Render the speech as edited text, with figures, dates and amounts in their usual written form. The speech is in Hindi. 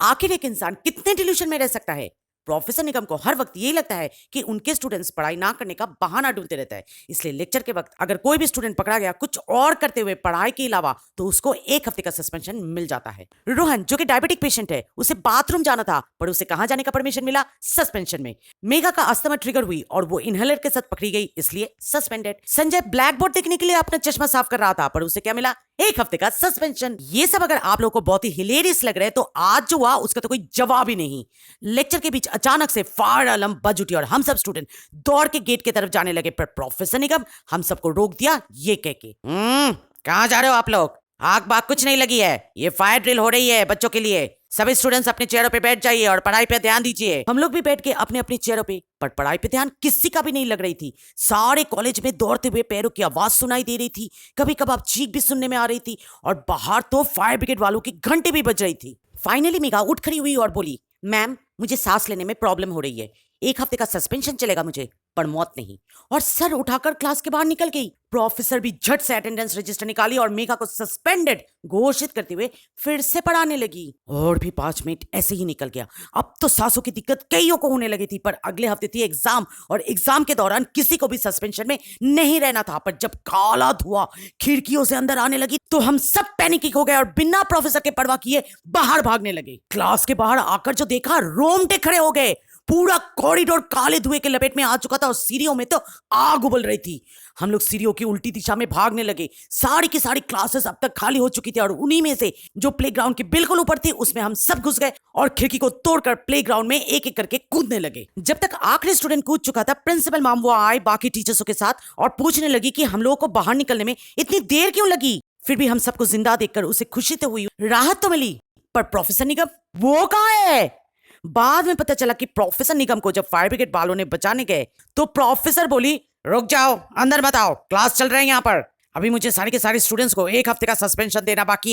आखिर एक इंसान कितने डिल्यूशन में रह सकता है। प्रोफेसर निगम को हर वक्त यही लगता है कि उनके स्टूडेंट्स पढ़ाई ना करने का बहाना ढूंढते रहता है। इसलिए लेक्चर के वक्त अगर कोई भी स्टूडेंट पकड़ा गया कुछ और करते हुए पढ़ाई के अलावा तो उसको 1 हफ्ते का सस्पेंशन मिल जाता है। रोहन जो कि डायबिटिक पेशेंट है, उसे बाथरूम जाना था पर उसे कहां जाने का परमिशन मिला? सस्पेंशन में। मेगा का अस्थमा ट्रिगर हुई और वो इनहेलर के साथ पकड़ी गई, इसलिए सस्पेंडेड। संजय ब्लैक बोर्ड देखने के लिए अपना चश्मा साफ कर रहा था पर उसे क्या मिला? 1 हफ्ते का सस्पेंशन। ये सब अगर आप लोगों को बहुत ही हिलेरियस लग रहा है तो आज जो हुआ उसका तो कोई जवाब ही नहीं। लेक्चर के बीच अचानक से फायर अलार्म बज उठी और हम सब स्टूडेंट दौड़ के गेट की तरफ जाने लगे, पर प्रोफेसर निगम हम सबको रोक दिया ये कह के, कहां जा रहे हो आप लोग? आग बाग कुछ नहीं लगी है, ये फायर ड्रिल हो रही है बच्चों के लिए। सभी स्टूडेंट्स अपने चेयरों पे बैठ जाइए और पढ़ाई पे ध्यान दीजिए। हम लोग भी बैठ के अपने अपनी चेयरों पे, पर पढ़ाई पे ध्यान किसी का भी नहीं लग रही थी। सारे कॉलेज में दौड़ते हुए पैरों की आवाज सुनाई दे रही थी, कभी कभार चीख भी सुनने में आ रही थी और बाहर तो फायर ब्रिगेड वालों की घंटे भी बज रही थी। फाइनली मेगा उठ खड़ी हुई और बोली, मैम मुझे सांस लेने में प्रॉब्लम हो रही है, 1 हफ्ते का सस्पेंशन चलेगा मुझे, पर मौत नहीं। और सर उठाकर क्लास के बाहर निकल गई। प्रोफेसर भी झट से अटेंडेंस रजिस्टर निकाली और मेघा को सस्पेंडेड घोषित करते हुए फिर से पढ़ाने लगी। और भी 5 मिनट ऐसे ही निकल गया। अब तो सांसों की दिक्कत कईयों को होने लगी थी, पर अगले हफ्ते थी एग्जाम और एग्जाम के दौरान किसी को भी सस्पेंशन में नहीं रहना था। पर जब काला धुआं खिड़कियों से अंदर आने लगी तो हम सब पैनिक हो गए और बिना प्रोफेसर के परवाह किए बाहर भागने लगे। क्लास के बाहर आकर जो देखा, रोंगटे खड़े हो गए। पूरा कॉरिडोर काले धुएं के लपेट में आ चुका था और सीढ़ियों में तो आग उबल रही थी। हम लोग सीढ़ियों की उल्टी दिशा में भागने लगे। सारी की सारी क्लासेस अब तक खाली हो चुकी थी और उन्हीं में से जो प्लेग्राउंड के बिल्कुल ऊपर थी उसमें हम सब घुस गए और खिड़की को तोड़कर प्लेग्राउंड में एक एक करके कूदने लगे। जब तक आखिरी स्टूडेंट कूद चुका था, प्रिंसिपल मैम वो आए बाकी टीचर्सों के साथ और पूछने लगी कि हम लोगों को बाहर निकलने में इतनी देर क्यों लगी। फिर भी हम सबको जिंदा देखकर उसे खुशी तो हुई, राहत तो मिली, पर प्रोफेसर निगम वो कहाँ है? बाद में पता चला कि प्रोफेसर निगम को जब फायर ब्रिगेड वालों ने बचाने गए तो प्रोफेसर बोली, रुक जाओ, अंदर मत आओ, क्लास चल रहे हैं यहाँ पर। अभी मुझे सारे के सारे स्टूडेंट्स को 1 हफ्ते का सस्पेंशन देना बाकी है।